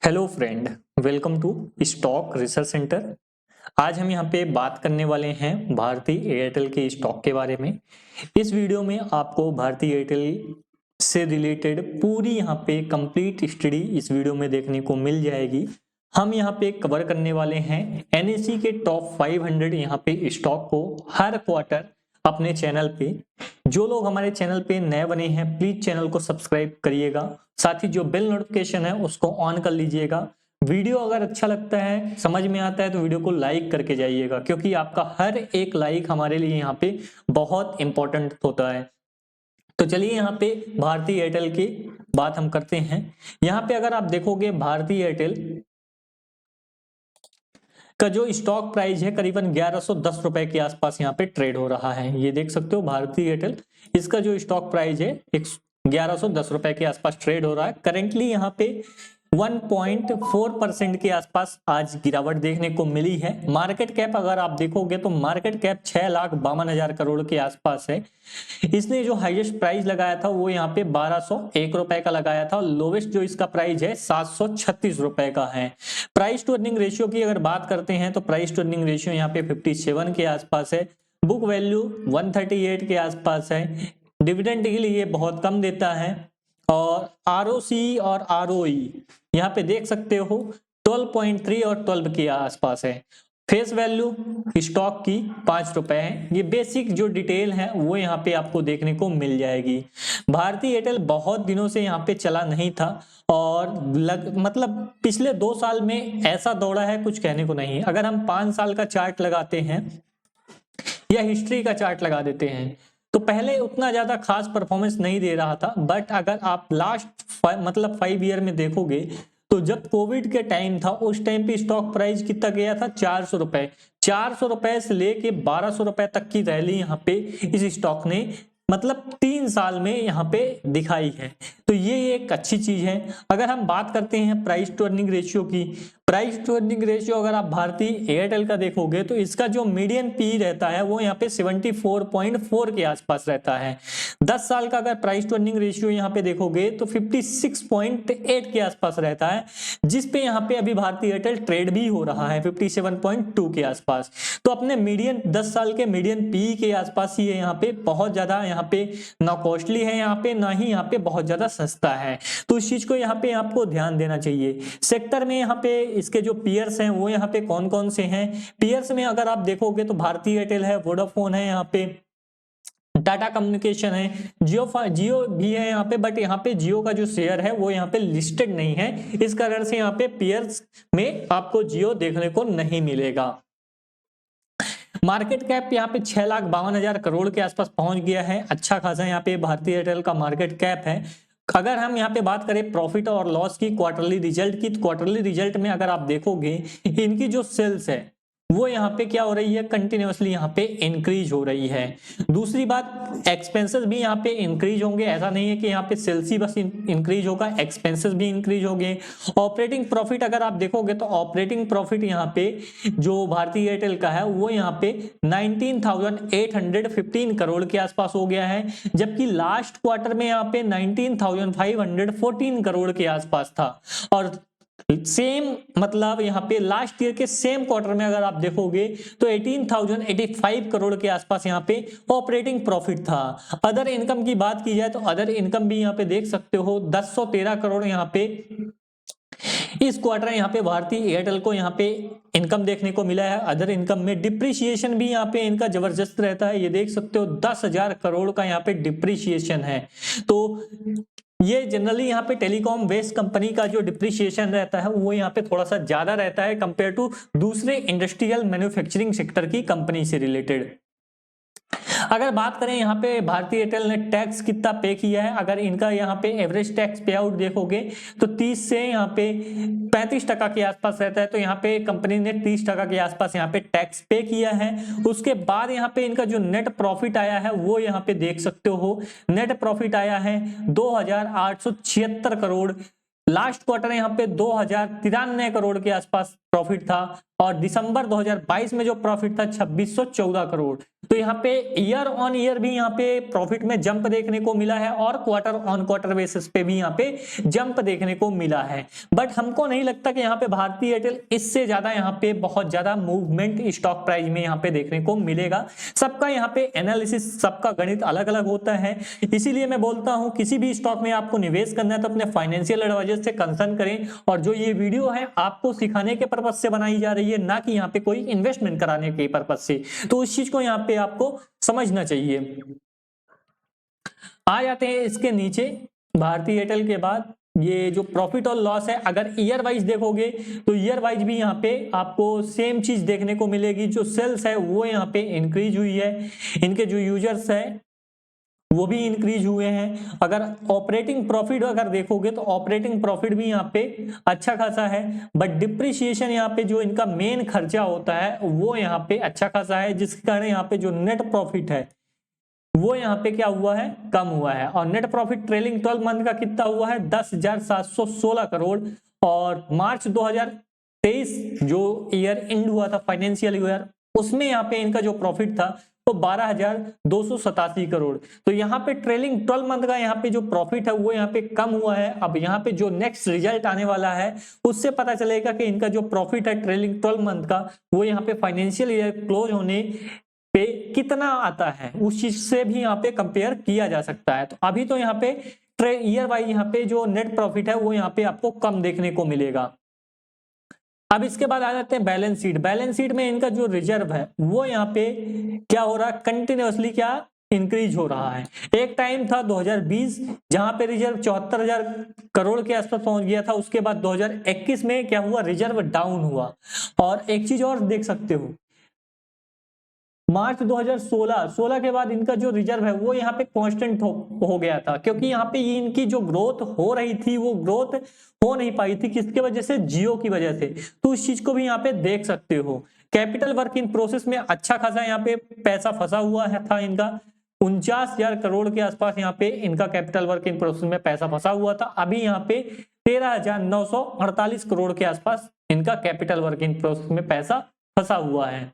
Hello friend, welcome to stock research centre. आज हम यहाँ पे बात करने वाले हैं भारती एयरटेल के स्टॉक के बारे में। इस वीडियो में आपको भारती एयरटेल से रिलेटेड पूरी यहाँ पे कंप्लीट स्टडी इस वीडियो में देखने को मिल जाएगी। हम यहाँ पे कवर करने वाले हैं एनएसई के टॉप 500 यहाँ पे स्टॉक को हर क्वार्टर अपने चैनल पे। जो लोग हमारे चैनल पे नए बने हैं प्लीज चैनल को सब्सक्राइब करिएगा, साथ ही जो बेल नोटिफिकेशन है उसको ऑन कर लीजिएगा। वीडियो अगर अच्छा लगता है, समझ में आता है तो वीडियो को लाइक करके जाइएगा, क्योंकि आपका हर एक लाइक हमारे लिए यहाँ पे बहुत इंपॉर्टेंट होता है। तो चलिए यहाँ पे भारती एयरटेल की बात हम करते हैं। यहाँ पे अगर आप देखोगे भारती एयरटेल का जो स्टॉक प्राइस है करीबन 1110 रुपए के आसपास यहाँ पे ट्रेड हो रहा है। ये देख सकते हो भारती एयरटेल, इसका जो स्टॉक प्राइस है 1110 रुपए के आसपास ट्रेड हो रहा है। करेंटली यहाँ पे 1.4% के आसपास आज गिरावट देखने को मिली है। मार्केट कैप अगर आप देखोगे तो मार्केट कैप 6,52,000 करोड़ के आसपास है। इसने जो हाईएस्ट प्राइस लगाया था वो यहाँ पे 1201 रुपए का लगाया था और लोवेस्ट जो इसका प्राइस है 736 रुपए का है। प्राइस टू अर्निंग रेशियो की अगर बात करते हैं तो प्राइस टू अर्निंग रेशियो यहाँ पे 57 के आसपास है। बुक वैल्यू 138 के आसपास है। डिविडेंड के लिए बहुत कम देता है और आरओसी और आरओई यहाँ पे देख सकते हो 12.3 और 12 के आसपास है। फेस वैल्यू स्टॉक की 5 रुपए है। ये बेसिक जो डिटेल है वो यहाँ पे आपको देखने को मिल जाएगी। भारती एयरटेल बहुत दिनों से यहाँ पे चला नहीं था और मतलब पिछले 2 साल में ऐसा दौड़ा है कुछ कहने को नहीं। अगर हम 5 साल का चार्ट लगाते हैं या हिस्ट्री का चार्ट लगा देते हैं तो पहले उतना ज्यादा खास परफॉर्मेंस नहीं दे रहा था, बट अगर आप लास्ट मतलब 5 ईयर में देखोगे तो जब कोविड के टाइम था उस टाइम पे स्टॉक प्राइस कितना गया था 400 रुपए। 400 रुपए से लेके 1200 रुपए तक की रैली यहाँ पे इस स्टॉक ने मतलब 3 साल में यहाँ पे दिखाई है। तो ये एक अच्छी चीज है। अगर हम बात करते हैं प्राइस टू अर्निंग रेशियो की, प्राइस टू अर्निंग रेशियो अगर आप भारती एयरटेल का देखोगे तो इसका जो मीडियन पी रहता है वो यहाँ पे 74.4 के आसपास रहता है। 10 साल का अगर प्राइस टू अर्निंग रेशियो यहाँ पे देखोगे तो 56.8 के आसपास रहता है, जिसपे यहाँ पे अभी भारती एयरटेल ट्रेड भी हो रहा है 57.2 के आसपास। तो अपने मीडियन 10 साल के मीडियन पी के आसपास ही है। यहाँ पे बहुत ज्यादा यहाँ पे ना कॉस्टली है यहाँ पे, ना ही यहाँ पे बहुत ज्यादा सस्ता है। तो इस चीज को यहाँ पे आपको ध्यान देना चाहिए। सेक्टर में यहाँ पे इसके जो पीयर्स हैं वो यहाँ पे कौन कौन से हैं। पीयर्स में अगर आप देखोगे तो भारती एयरटेल है, वोडाफोन है, यहाँ पे टाटा कम्युनिकेशन है, जियो भी है यहाँ पे, बट यहाँ पे जियो का जो शेयर है वो यहाँ पे लिस्टेड नहीं है। इस कारण से यहाँ पे पीयर्स में आपको जियो देखने को नहीं मिलेगा। मार्केट कैप यहाँ पे 6,52,000 करोड़ के आसपास पहुंच गया है। अच्छा खासा यहाँ पे भारती एयरटेल का मार्केट कैप है। अगर हम यहाँ पे बात करें प्रॉफिट और लॉस की, क्वार्टरली रिजल्ट की, तो क्वार्टरली रिजल्ट में अगर आप देखोगे इनकी जो सेल्स है वो यहाँ पे क्या हो रही है, कंटिन्यूअसली यहाँ पे इंक्रीज हो रही है। दूसरी बात, एक्सपेंसेस भी यहाँ पे इंक्रीज होंगे। ऐसा नहीं है कि यहाँ पे सेल्स ही बस इंक्रीज होगा, एक्सपेंसेस भी इंक्रीज होंगे। ऑपरेटिंग प्रॉफिट अगर आप देखोगे तो ऑपरेटिंग प्रॉफिट यहाँ पे जो भारती एयरटेल का है वो यहाँ पे 19,815 करोड़ के आसपास हो गया है, जबकि लास्ट क्वार्टर में यहाँ पे 19,514 करोड़ के आसपास था। और सेम मतलब यहाँ पे लास्ट ईयर के सेम क्वार्टर में अगर आप देखोगे तो 18,085 करोड़ के आसपास यहाँ पे ऑपरेटिंग प्रॉफिट था। अदर इनकम की बात की जाए तो अदर इनकम भी यहाँ पे देख सकते हो 1013 करोड़ यहाँ पे इस क्वार्टर यहाँ पे भारती एयरटेल को यहाँ पे इनकम देखने को मिला है। अदर इनकम में डिप्रिसिएशन भी यहाँ पे इनका जबरदस्त रहता है। ये देख सकते हो 10,000 करोड़ का यहाँ पे डिप्रिसिएशन है। तो ये जनरली यहाँ पे टेलीकॉम बेस्ड कंपनी का जो डिप्रिसिएशन रहता है वो यहाँ पे थोड़ा सा ज्यादा रहता है कंपेयर टू दूसरे इंडस्ट्रियल मैन्युफैक्चरिंग सेक्टर की कंपनी से रिलेटेड। अगर बात करें यहाँ पे भारती एयरटेल ने टैक्स कितना पे किया है, अगर इनका यहाँ पे एवरेज टैक्स पे आउट देखोगे तो 30 से यहाँ पे 35% के आसपास रहता है। तो यहाँ पे कंपनी ने 30% के आसपास यहाँ पे टैक्स पे किया है। उसके बाद यहाँ पे इनका जो नेट प्रॉफिट आया है वो यहाँ पे देख सकते हो, नेट प्रॉफिट आया है 2,876 करोड़। लास्ट क्वार्टर यहाँ पे 2,093 करोड़ के आसपास प्रॉफिट था। और दिसंबर 2022 में जो प्रॉफिट था 2614 करोड़। तो यहाँ पे ईयर ऑन ईयर भी यहाँ पे प्रॉफिट में जंप देखने को मिला है और क्वार्टर ऑन क्वार्टर बेसिस पे भी यहाँ पे जंप देखने को मिला है। बट हमको नहीं लगता कि यहाँ पे भारतीय एयरटेल इससे ज्यादा यहाँ पे बहुत ज्यादा मूवमेंट स्टॉक प्राइस में यहाँ पे देखने को मिलेगा। सबका यहाँ पे एनालिसिस, सबका गणित अलग अलग होता है, इसीलिए मैं बोलता हूँ किसी भी स्टॉक में आपको निवेश करना है तो अपने फाइनेंशियल एडवाइजर से कंसल्ट करें। और जो ये वीडियो है आपको सिखाने के पर्पज से बनाई जा रही है, ना कि यहाँ पे कोई इन्वेस्टमेंट कराने के पर्पज से, तो उस चीज को यहाँ पे आपको समझना चाहिए। आ जाते हैं इसके नीचे, भारतीय एयरटेल के बाद ये जो प्रॉफिट और लॉस है, अगर ईयर वाइज देखोगे तो ईयर वाइज भी यहाँ पे आपको सेम चीज देखने को मिलेगी। जो सेल्स है वो यहाँ पे इंक्रीज हुई है, इनके जो यूजर्स है वो भी इंक्रीज हुए हैं। अगर ऑपरेटिंग प्रॉफिट अगर देखोगे तो ऑपरेटिंग प्रॉफिट भी यहाँ पे अच्छा खासा है, बट डिप्रिसिएशन यहाँ पे जो इनका मेन खर्चा होता है वो यहाँ पे अच्छा खासा है, जिसके कारण यहाँ पे जो नेट प्रॉफिट है वो यहाँ पे क्या हुआ है, कम हुआ है। और नेट प्रॉफिट ट्रेलिंग 12 मंथ का कितना हुआ है, 10,716 करोड़। और मार्च 2023 जो ईयर एंड हुआ था फाइनेंशियल ईयर, उसमें यहाँ पे इनका जो प्रॉफिट था तो 12,287 करोड़। तो यहाँ पे ट्रेलिंग 12 मंथ का यहाँ पे जो प्रॉफिट है वो यहाँ पे कम हुआ है। अब यहाँ पे जो नेक्स्ट रिजल्ट आने वाला है उससे पता चलेगा कि इनका जो प्रॉफिट है ट्रेलिंग 12 मंथ का वो यहाँ पे फाइनेंशियल ईयर क्लोज होने पे कितना आता है, उस चीज से भी यहाँ पे कंपेयर किया जा सकता है। तो अभी तो यहाँ पे ईयर वाइज यहाँ पे जो नेट प्रॉफिट है वो यहाँ पे आपको कम देखने को मिलेगा। अब इसके बाद आ जाते हैं बैलेंस शीट। बैलेंस शीट में इनका जो रिजर्व है वो यहाँ पे क्या हो रहा है, कंटिन्यूअसली क्या इंक्रीज हो रहा है। एक टाइम था 2020 जहां पे रिजर्व 74,000 करोड़ के आसपास पहुंच गया था, उसके बाद 2021 में क्या हुआ, रिजर्व डाउन हुआ। और एक चीज और देख सकते हो, मार्च 2016 के बाद इनका जो रिजर्व है वो यहाँ पे कांस्टेंट हो गया था, क्योंकि यहाँ पे इनकी जो ग्रोथ हो रही थी वो ग्रोथ हो नहीं पाई थी, किसके वजह से, जियो की वजह से। तो इस चीज को भी यहाँ पे देख सकते हो। कैपिटल वर्क इन प्रोसेस में अच्छा खासा यहाँ पे पैसा फंसा हुआ है था इनका, 49,000 करोड़ के आसपास यहाँ पे इनका कैपिटल वर्क इन प्रोसेस में पैसा फंसा हुआ था। अभी यहाँ पे 13,948 करोड़ के आसपास इनका कैपिटल वर्क इन प्रोसेस में पैसा फंसा हुआ है।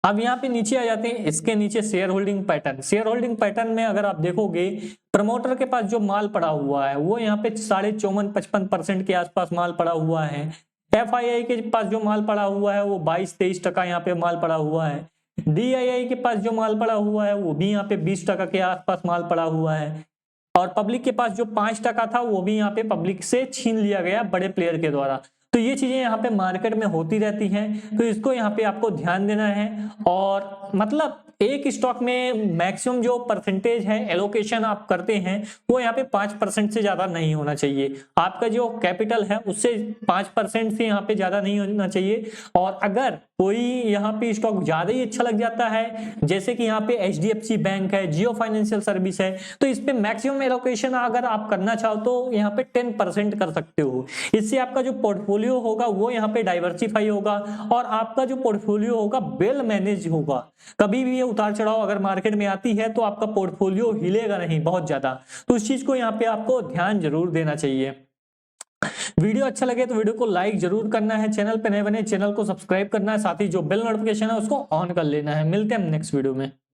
अब यहाँ पे नीचे आ जाते हैं, इसके नीचे share holding pattern. Share holding pattern में अगर आप देखोगे, प्रमोटर के पास जो माल पड़ा हुआ है वो यहाँ पे 54-55% के आसपास माल पड़ा हुआ है। FII के पास जो माल पड़ा हुआ है वो 22-23% यहाँ पे माल पड़ा हुआ है। DII के पास जो माल पड़ा हुआ है वो भी यहाँ पे 20% के आसपास माल पड़ा हुआ है। और पब्लिक के पास जो 5% था वो भी यहाँ पे पब्लिक से छीन लिया गया बड़े प्लेयर के द्वारा। तो ये चीजें यहाँ पे मार्केट में होती रहती हैं, तो इसको यहाँ पे आपको ध्यान देना है। और मतलब एक स्टॉक में मैक्सिमम जो परसेंटेज है एलोकेशन आप करते हैं वो यहाँ पे 5% से ज्यादा नहीं होना चाहिए। आपका जो कैपिटल है उससे 5% से यहाँ पे ज्यादा नहीं होना चाहिए। और अगर कोई यहाँ पे स्टॉक ज्यादा ही अच्छा लग जाता है, जैसे कि यहाँ पे HDFC बैंक है, जियो फाइनेंशियल सर्विस है, तो इस पे मैक्सिमम एलोकेशन अगर आप करना चाहो तो यहाँ पे 10% कर सकते हो। इससे आपका जो पोर्टफोलियो होगा वो यहाँ पे डाइवर्सिफाई होगा और आपका जो पोर्टफोलियो होगा वेल मैनेज होगा। कभी भी ये उतार चढ़ाव अगर मार्केट में आती है तो आपका पोर्टफोलियो हिलेगा नहीं बहुत ज्यादा। तो इस चीज को यहाँ पे आपको ध्यान जरूर देना चाहिए। वीडियो अच्छा लगे तो वीडियो को लाइक जरूर करना है, चैनल पे नए बने चैनल को सब्सक्राइब करना है, साथ ही जो बेल नोटिफिकेशन है उसको ऑन कर लेना है। मिलते हैं हम नेक्स्ट वीडियो में।